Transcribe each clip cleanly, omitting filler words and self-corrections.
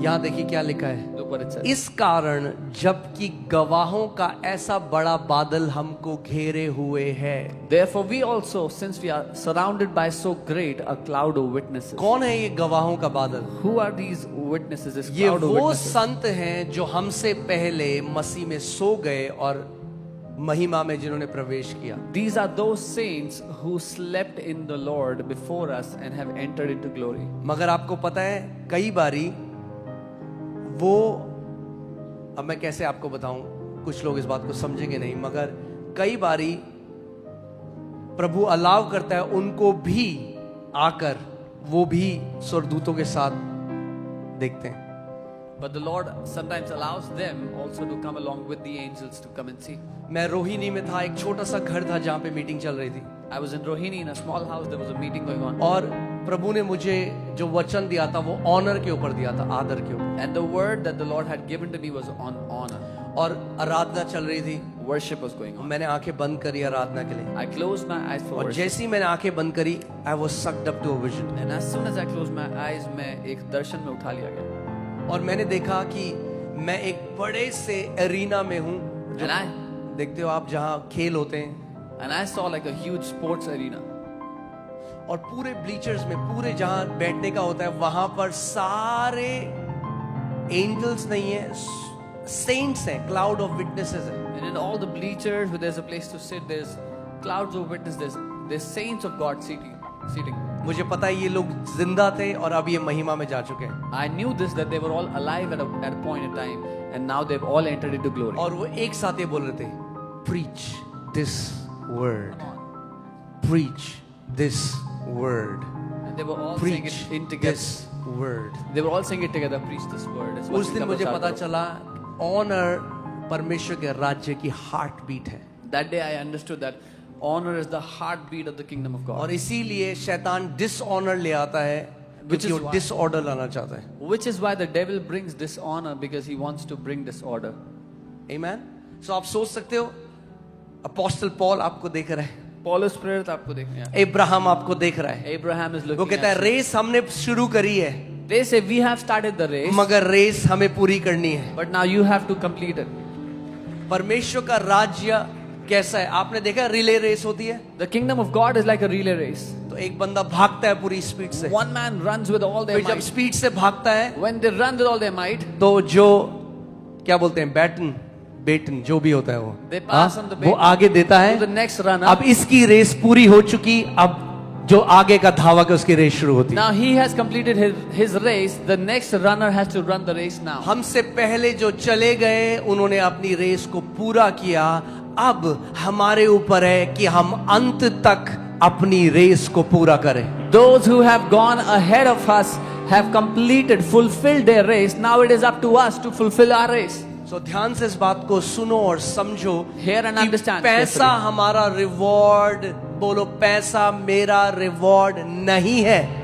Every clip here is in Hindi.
यहाँ देखिए क्या लिखा है, Look what it says. इस कारण जबकि गवाहों का ऐसा बड़ा बादल हमको घेरे हुए है। Therefore we also, since we are surrounded by so great a cloud of witnesses. कौन है ये गवाहों का बादल? Who are these witnesses, this ये cloud of वो witnesses? संत हैं जो हमसे पहले मसीह में सो गए और महिमा में जिन्होंने प्रवेश किया। These are those saints who slept in the Lord before us and have entered into glory. मगर आपको पता है कई बारी वो, अब मैं कैसे आपको बताऊं, कुछ लोग इस बात को समझेंगे नहीं, मगर कई बारी प्रभु अलाव करता है उनको भी आकर वो भी स्वर्गदूतों के साथ देखते हैं। But the Lord sometimes allows them also to come along with the angels to come and see. मैं रोहिणी में था, एक छोटा सा घर था जहां पे मीटिंग चल रही थी, I was in Rohini in a small house. There was a meeting going on. और प्रभु ने मुझे जो वचन दिया था वो ऑनर के ऊपर दिया था, आदर के ऊपर, And the word that the Lord had given to me was on honor. और आराधना चल रही थी। Worship was going on. मैंने आंखें बंद करी आराधना के लिए, I closed my eyes for और worship. जैसे ही मैंने आंखें बंद करी, I was sucked up to a vision. And as soon as I closed my eyes, मैं एक दर्शन में उठा लिया गया. और मैंने देखा कि मैं एक बड़े से एरिना में हूँ, And I देखते हो आप, जहाँ खेल होते हैं, saw like a huge sports arena. और पूरे ब्लीचर्स में, पूरे जहाँ बैठने का होता है वहां पर सारे एंजल्स नहीं है, सेंट्स हैं, क्लाउड ऑफ विटनेसेस हैं। And in all the bleachers where there's a place to sit, there's clouds of witnesses, there's saints of God seating. मुझे पता है ये लोग जिंदा थे और अब ये महिमा में जा चुके हैं, I knew this, that they were all alive at a point in time, and now they've all entered into glory. और वो एक साथ ये बोल रहे थे, preach this word, preach this word, And they were all saying preach it in together. this word। They were all saying it together. Preach this word. That's what उस दिन we मुझे covered पता Sarkar. चला ऑनर परमेश्वर के राज्य की हार्ट बीट है, That day I understood that honor is the heartbeat of the kingdom of God. और इसीलिए शैतान डिसऑनर ले आता है, Which is क्योंकि वो why- डिसऑर्डर लाना चाहता है। Which is why the devil brings dishonor, because he wants to bring disorder. आमेन। सो आप सोच सकते हो, अपोस्टल पॉल आपको देख रहा है, Paulus प्रेरित आपको देखने हैं. अब्राहम आपको देख रहा है, Abraham is वो looking कहता है at you. रेस हमने शुरू करी है, They say we have started the race, मगर रेस हमें पूरी करनी है। but now you have to complete it. परमेश्वर का राज्य कैसा है? आपने देखा रिले रेस होती है, The kingdom of God is like a relay race. तो एक बंदा भागता है पूरी स्पीड से, One man runs with all their फिर जब might. स्पीड से भागता है When they run with all their might, तो जो क्या बोलते हैं, बेटन जो भी होता है वो, They pass on the वो baton आगे देता to the है। next runner. अब इसकी रेस पूरी हो चुकी, अब जो आगे का धावक है उसकी रेस शुरू होती है। Now he has completed his race. The next runner has to run the race now. हमसे पहले जो चले गए उन्होंने अपनी रेस को पूरा किया, अब हमारे ऊपर है कि हम अंत तक अपनी रेस को पूरा करें। Those who have gone ahead of us have completed, fulfilled their race. Now it is up to us to fulfill our race. So ध्यान से इस बात को सुनो और समझो, Hear and कि understand पैसा carefully. हमारा रिवॉर्ड, बोलो पैसा मेरा रिवॉर्ड नहीं है।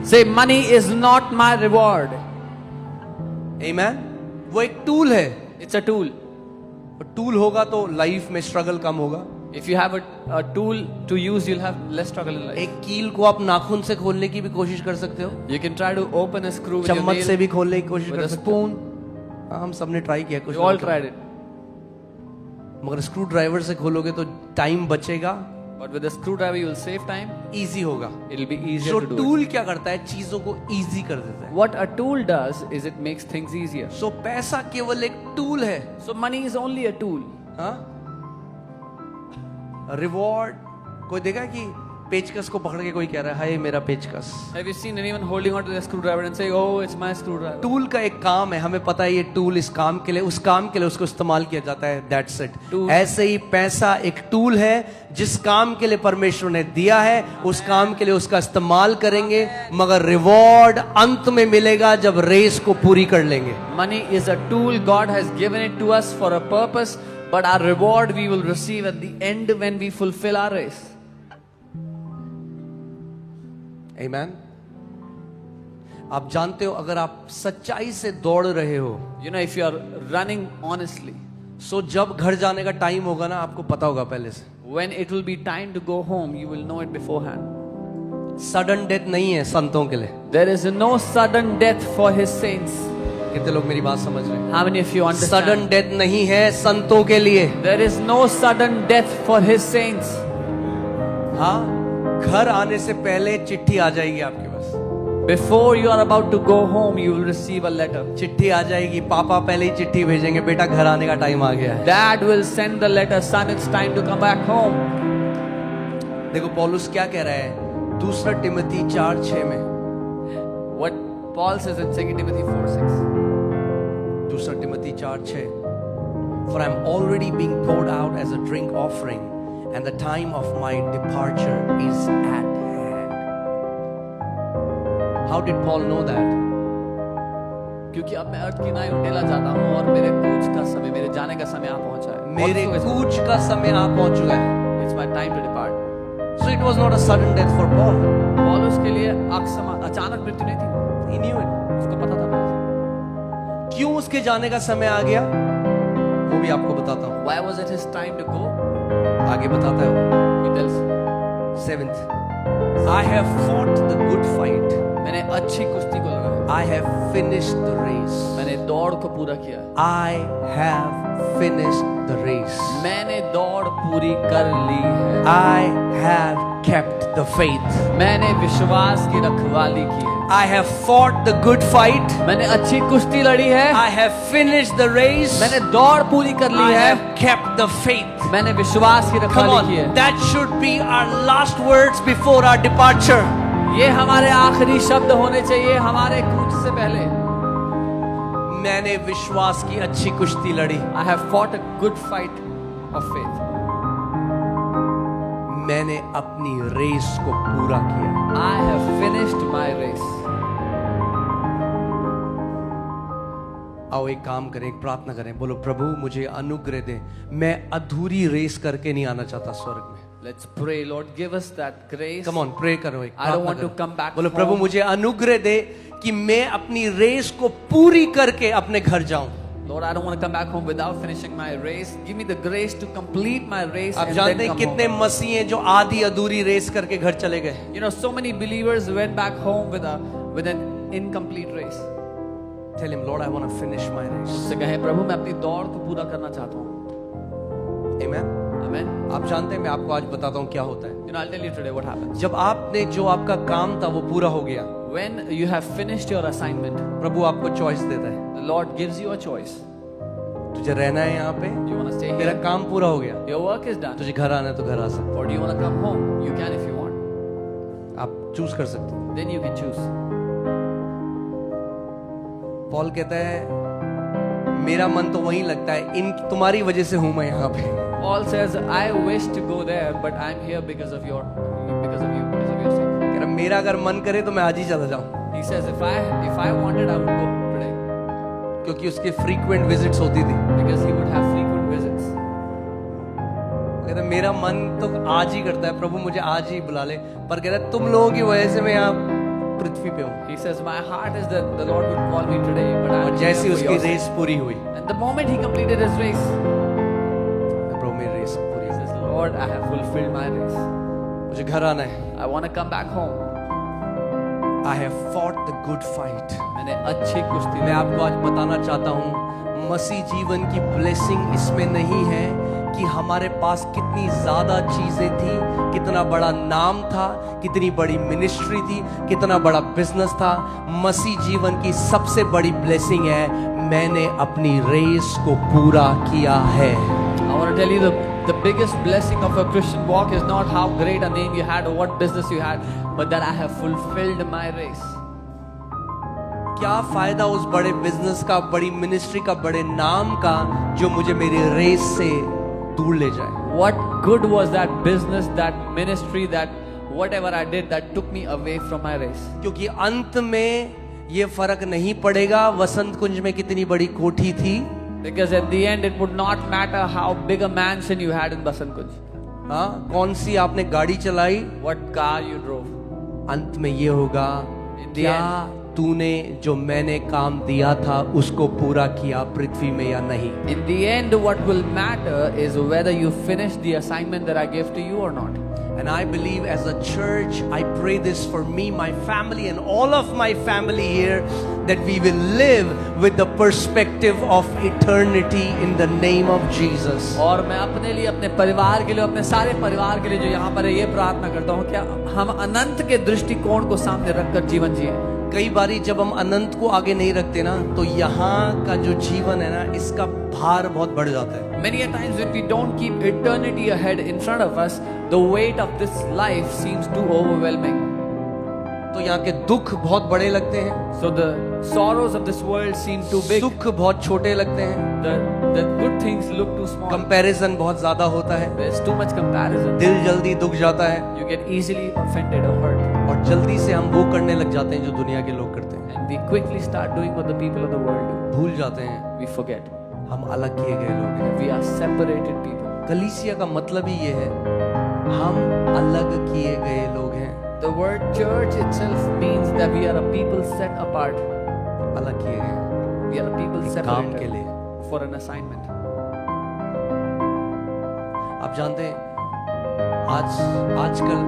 Say, money is not my reward. आमेन। वो एक टूल है, It's a tool. टूल होगा तो लाइफ में स्ट्रगल कम होगा। If you have a tool to use, you'll have less struggle in life. एक कील को आप नाखून से खोलने की भी कोशिश कर सकते हो, You can try to open a screw with your चम्मच से nail, भी खोलने की कोशिश with कर a सकते हो। spoon. हाँ, हम सबने ट्राई किया कुछ We all लोगों ने। tried it. मगर स्क्रू ड्राइवर से खोलोगे तो टाइम बचेगा, But with a screwdriver, you will save time. Easy होगा। It'll be easier जो to do it. टूल क्या करता है, चीजों को इजी कर देता है। What a tool does is it makes things easier. सो पैसा केवल एक टूल है। So money is only a tool. हाँ, रिवॉर्ड, कोई देखा है कि पेचकस को पकड़ के कोई कह रहा है हाय मेरा पेचकस। Have you seen anyone holding on to the screwdriver and saying, "Oh, it's my screwdriver"? Tool का एक काम है, हमें पता है ये टूल इस काम के लिए, उस काम के लिए उसको इस्तेमाल किया जाता है, दैट्स इट। Tool. ऐसे ही पैसा एक टूल है, जिस काम के लिए परमेश्वर ने दिया है उस काम के लिए उसका इस्तेमाल करेंगे, मगर रिवॉर्ड अंत में मिलेगा जब रेस को पूरी कर लेंगे। Money is a tool. God has given it to us for a purpose, but our reward we will receive at the end when we fulfill our race. आमेन। आप जानते हो, अगर आप सच्चाई से दौड़ रहे हो, You know, if you are running honestly, सो जब घर जाने का टाइम होगा ना, आपको पता होगा पहले से। when it will be time to go home, you will know it beforehand. Sudden death नहीं है संतों के लिए, There is no sudden death for his saints. कितने लोग मेरी बात समझ रहे हैं? How many of you understand? Sudden death नहीं है संतों के लिए। There is no sudden death for his saints. हाँ, घर आने से पहले चिट्ठी आ जाएगी आपके पास। Before you are about to go home, you will receive a letter. चिट्ठी आ जाएगी, पापा पहले ही चिट्ठी भेजेंगे, बेटा घर आने का टाइम आ गया है। Dad will send the letter, son, it's time to come back home. देखो पौलुस क्या कह रहा है, दूसरा तिमोथी 4:6 में। What Paul says in 2 Timothy 4:6. दूसरा Timothy 4:6 For I am already being poured out as a drink offering and the time of my departure is at hand. How did Paul know that? क्योंकि अब मैं अर्थ की नाई उंडेला जाता हूँ और मेरे कूच का समय, मेरे जाने का समय आ पहुंचा है। मेरे कूच का समय आ पहुंच चुका है। It's my time to depart. So it was not a sudden death for Paul. पौलुस के लिए अचानक मृत्यु नहीं थी। He knew it. उसको पता था। क्यों उसके जाने का समय आ गया वो भी आपको बताता हूँ। Why was it his time to go? आगे बताता है वो। He tells, 7th I have fought the good fight. मैंने अच्छी कुश्ती को लगा। I have finished the race. मैंने दौड़ को पूरा किया। I have finished the race. मैंने दौड़ पूरी कर ली है। I have kept the faith. मैंने विश्वास की रखवाली की है। I have fought the good fight. मैंने अच्छी कुश्ती लड़ी है। I have finished the race. मैंने दौड़ पूरी कर ली I है। have kept the faith. मैंने विश्वास की Come रखवाली on, की है। that should be our last words before our departure. ये हमारे आखिरी शब्द होने चाहिए हमारे कूच से पहले। मैंने विश्वास की अच्छी कुश्ती लड़ी। I have fought a good fight of faith. मैंने अपनी रेस को पूरा किया। I have finished my race. आओ एक काम करें, एक प्रार्थना करें, बोलो प्रभु मुझे अनुग्रह दे, मैं अधूरी रेस करके नहीं आना चाहता स्वर्ग में। Let's pray, Lord, give us that grace. Come on pray करो, एक I don't प्रार्थना want to करो। come back बोलो home. प्रभु मुझे अनुग्रह दे कि मैं अपनी रेस को पूरी करके अपने घर जाऊं। Lord, I don't want to come back home without finishing my race. Give me the grace to complete my race आप and जानते then हैं come कितने home. मसीह हैं जो आधी अधूरी रेस करके घर चले गए। You know, so many believers went back home with an incomplete race. Tell him, Lord, I want to finish my race. उससे कहें प्रभु मैं अपनी दौड़ को पूरा करना चाहता हूँ। Amen. Amen. आप जानते हैं मैं आपको आज बताता हूँ क्या होता है। You know, I'll tell you today what happens. जब आपने जो आपका काम था वो पूरा हो गया, When you have finished your assignment, प्रभु आपको चॉइस देता है, the Lord gives you a choice. तुझे रहना है यहाँ पे, Do you want to stay तेरा here? काम पूरा हो गया, Your work is done. तुझे घर आना है तो घर आ सकते Or do you want to come home? You can if you want. हो, आप चूज कर सकते हो। Then you can choose. Paul कहता है मेरा मन तो वहीं लगता है, इन तुम्हारी वजह से हूं मैं यहाँ पे। Paul says, I wish to go there, but I'm here because of you, because of sake. कह रहा मेरा अगर मन करे तो मैं आज ही चला जाऊं, He says, if I wanted, I would go today, क्योंकि उसके फ्रीक्वेंट विजिट्स होती थी। because he would have frequent visits. कहता है मेरा मन तो आज ही करता है, प्रभु मुझे आज ही बुला ले, पर कहता है तुम लोगों की वजह से मैं यहाँ पृथ्वी पे हूँ। He says, my heart is that the Lord would call me today, but I'm और here जैसी for उसकी your sake. रेस पूरी हुई, And the moment he completed his race, प्रभु मेरी रेस पूरी he हुई, says, Lord, I have fulfilled my race. मुझे घर आना है। I want to come back home. I have fought the good fight. मैंने अच्छी कुश्ती मैं आपको आज बताना चाहता हूँ, मसीह जीवन की ब्लेसिंग इसमें नहीं है कि हमारे पास कितनी ज्यादा चीजें थी, कितना बड़ा नाम था, कितनी बड़ी मिनिस्ट्री थी, कितना बड़ा बिजनेस था। मसीह जीवन की सबसे बड़ी ब्लेसिंग है मैंने अपनी रेस को पूरा किया है। I want to tell you the biggest blessing of a Christian walk is not how great a name you had or what business you had, but that I have fulfilled my race. क्या फायदा उस बड़े बिजनेस का, बड़ी मिनिस्ट्री का, बड़े नाम का जो मुझे मेरी रेस से दूर ले जाए। What good was that business, that ministry, that whatever I did that took me away from my race? क्योंकि अंत में ये फर्क नहीं पड़ेगा वसंत कुंज में कितनी बड़ी कोठी थी, Because at the end it would not matter how big a mansion you had in Basant Kunj, हाँ कौन सी आपने गाड़ी चलाई, what car you drove. अंत में ये होगा In the क्या तूने जो मैंने काम दिया था उसको पूरा किया पृथ्वी में या नहीं। In the end, what will matter is whether you finish the assignment that I gave to you or not. And I believe as a church, I pray this for me, my family, and all of my family here, that we will live with the perspective of eternity in the name of Jesus. और मैं अपने लिए, अपने परिवार के लिए, अपने सारे परिवार के लिए जो यहाँ पर है, ये प्रार्थना करता हूँ क्या हम अनंत के दृष्टिकोण को सामने रखकर जीवन जिए। कई बारी जब हम अनंत को आगे नहीं रखते ना, तो यहाँ का जो जीवन है ना, इसका भार बहुत बढ़ जाता है। Many a times when we don't keep eternity ahead in front of us, the weight of this life seems too overwhelming. तो यहाँ के दुख बहुत बड़े लगते हैं, So the sorrows of this world seem too big. सुख बहुत छोटे लगते हैं, The good things look too small. Comparison बहुत ज्यादा होता है, There's too much comparison. दिल जल्दी दुख जाता है, You get easily offended or hurt. और जल्दी से हम वो करने लग जाते हैं जो दुनिया के लोग करते हैं। And we quickly start doing what the people of the world do. भूल जाते हैं We forget. हम अलग किए गए लोग हैं। We are separated people. कलीसिया का मतलब ही ये है, हम अलग किए गए लोग हैं। The word church itself means that we are a people set apart. अलग किए गए We are a people काम के separated लिए। for an assignment. आप जानते हैं, आजकल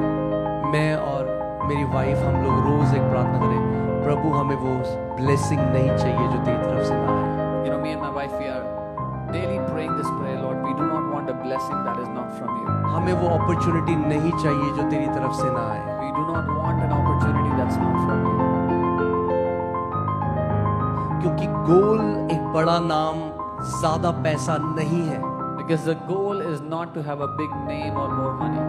मैं और मेरी वाइफ, हम लोग रोज एक प्रार्थना करें, प्रभु हमें वो ब्लेसिंग नहीं चाहिए जो तेरी तरफ से ना आए। You know, me and my wife, we are daily praying this prayer, Lord. We do not want a blessing that is not from you. हमें वो अपॉर्चुनिटी नहीं चाहिए जो तेरी तरफ से ना आए। We do not want an opportunity that's not from you. क्योंकि गोल एक बड़ा नाम, ज्यादा पैसा नहीं है। Because the goal is not to have a big name or more money.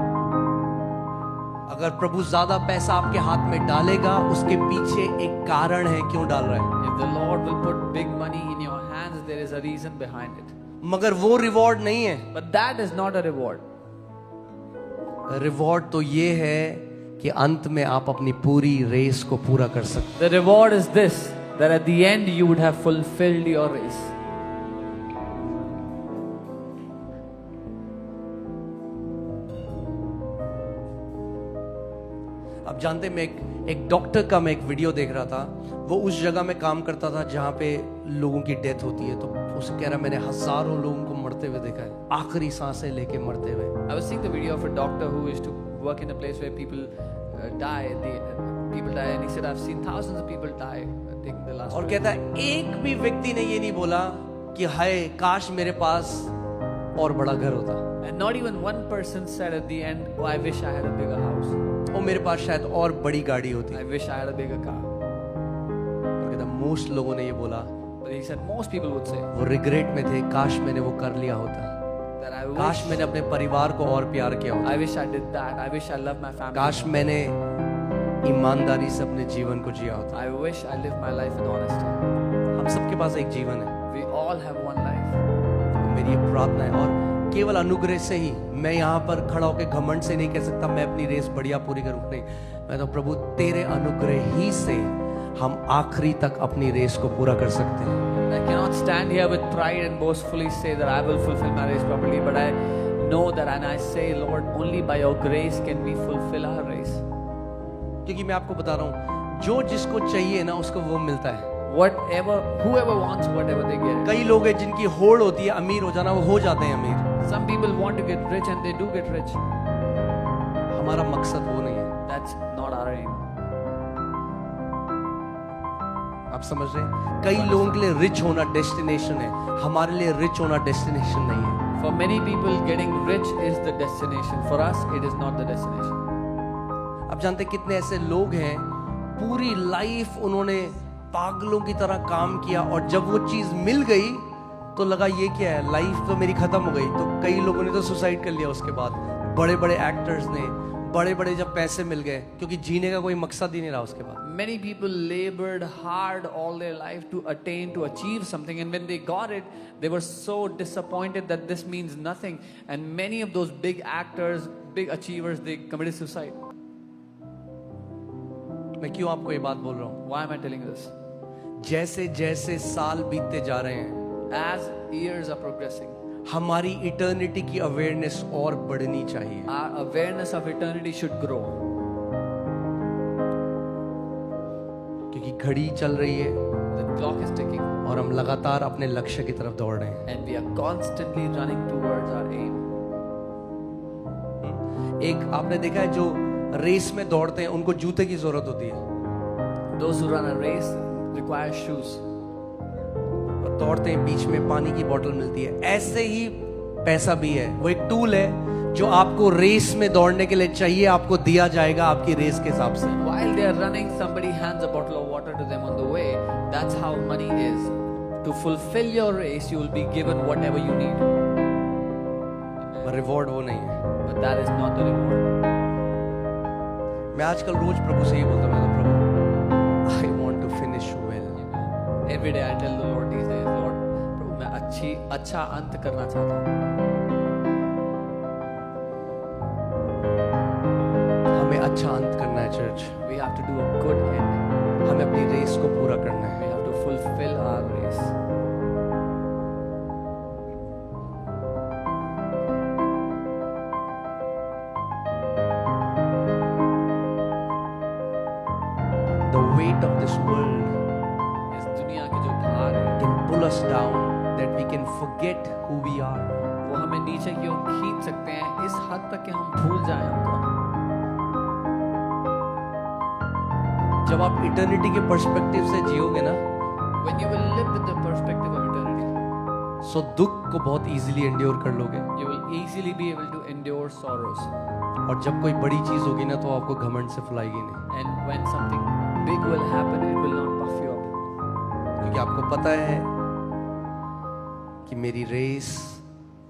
अगर प्रभु ज्यादा पैसा आपके हाथ में डालेगा, उसके पीछे एक कारण है क्यों डाल रहा है। If the Lord will put big money in your hands, there is a reason behind it. मगर वो रिवॉर्ड नहीं है। But that is not a reward. Reward तो ये है कि अंत में आप अपनी पूरी रेस को पूरा कर सकते। The reward is this, that at the end you would have fulfilled your race. अब जानते हैं, मैं एक डॉक्टर का मैं एक वीडियो देख रहा था। वो उस जगह में काम करता था जहाँ पे लोगों की डेथ होती है। तो उसे कह रहा, मैंने हजारों लोगों को मरते हुए देखा है, आखिरी सांसें लेके मरते हुए। I was seeing the video of a doctor who used to work in a place where people die. People die, and he said, "I've seen thousands of people die taking the last." और breath." कहता है, एक भी व्यक्ति ने ये नहीं बोला कि हाय काश मेरे पास और बड़ा घर होता, And not even one person said at the end, "Oh, I wish I had a bigger house. और मेरे पास शायद और बड़ी गाड़ी होती। I wish I had a bigger car." और कहता मोस्ट लोगों ने ये बोला, But he said most people would say वो रिग्रेट में थे, काश मैंने वो कर लिया होता, that I काश wish मैंने अपने परिवार को और प्यार किया होता, I wish I did that. I wish I loved my family. काश more. मैंने ईमानदारी से अपने जीवन को जिया होता। I wish I lived my life with honesty. हम सबके पास एक जीवन है, We all have one life. और मेरी ये प्रार्थना है, और केवल अनुग्रह से ही, मैं यहाँ पर खड़ा होकर घमंड से नहीं कह सकता मैं अपनी रेस बढ़िया पूरी करूँ, नहीं। मैं तो प्रभु तेरे अनुग्रह ही से हम आखिरी तक अपनी रेस को पूरा कर सकते हैं। I cannot stand here with pride and boastfully say that I will fulfill my race properly, but I know that, and I say, Lord, only by your grace can we fulfill our race. क्योंकि मैं आपको बता रहा हूँ, जो जिसको चाहिए ना उसको वो मिलता है। Whoever wants whatever they get. कई लोग हैं जिनकी होड़ होती है अमीर हो जाना, वो हो जाते हैं अमीर। Some people want to get rich and they do get rich. हमारा मकसद वो नहीं है। That's not our aim. आप समझ रहे हैं? कई लोगों के लिए रिच होना डेस्टिनेशन है, हमारे लिए रिच होना डेस्टिनेशन नहीं है। For many people, getting rich is the destination. For us, it is not the destination. आप जानते हैं कितने ऐसे लोग हैं, पूरी लाइफ उन्होंने पागलों की तरह काम किया, और जब वो चीज मिल गई तो लगा ये क्या है, लाइफ तो मेरी खत्म हो गई। तो कई लोगों ने तो सुसाइड कर लिया उसके बाद। बड़े बड़े एक्टर्स ने, बड़े बड़े जब पैसे मिल गए, क्योंकि जीने का कोई मकसद ही नहीं रहा उसके बाद। Many people labored hard all their life to attain, to achieve something, and when they got it, they were so disappointed that this means nothing. And many of those big actors, big achievers, they committed suicide. मैं क्यों आपको ये बात बोल रहा हूँ? Why am I telling this? जैसे जैसे साल बीतते जा रहे हैं, As years are progressing, हमारी इटर्निटी की अवेयरनेस और बढ़नी चाहिए। our awareness of eternity should grow. क्योंकि घड़ी चल रही है The clock is ticking, और हम लगातार अपने लक्ष्य की तरफ दौड़ रहे हैं। and we are constantly running towards our aim. एक आपने देखा है जो रेस में दौड़ते हैं उनको जूते की जरूरत होती है, Those who run a race require shoes. और दौड़ते हैं बीच में पानी की बोतल मिलती है। ऐसे ही पैसा भी है, वो एक टूल है जो आपको रेस में दौड़ने के लिए चाहिए, आपको दिया जाएगा आपकी रेस के हिसाब से। While they are running, somebody hands a bottle of water to them on the way. That's how money is. To fulfill your race, you will be given whatever you need. Reward वो नहीं है। But that is not the reward. मैं आजकल रोज प्रभु से ये बोलता हूँ, मैं प्रभु I want to finish well. Every day I tell the Lord these days, Lord, प्रभु मैं अच्छा अंत करना चाहता हूँ। हमें अच्छा अंत करना है church, We have to do a good end. हमें अपनी रेस को पूरा करना है। We have to fulfill our race. The weight of this world इस दुनिया के जो भार है, can pull us down that we can forget who we are. वो हमें नीचे की ओर खींच सकते हैं इस हद तक कि हम भूल जाएं हम कौन हैं। जब आप इटर्निटी के पर्सपेक्टिव से जियोगे ना, When you will live with the perspective of eternity, सो दुख को बहुत इजीली एंड्योर कर लोगे। you will easily be able to endure sorrows. और जब कोई बड़ी चीज होगी ना तो आपको घमंड से फुलाएगी नहीं, And when something big will happen, it will not puff you up. क्योंकि आपको पता है कि मेरी रेस,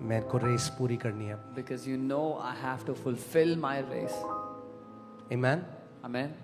मेरे को रेस पूरी करनी है। Because you know I have to fulfill my race. आमीन। Amen.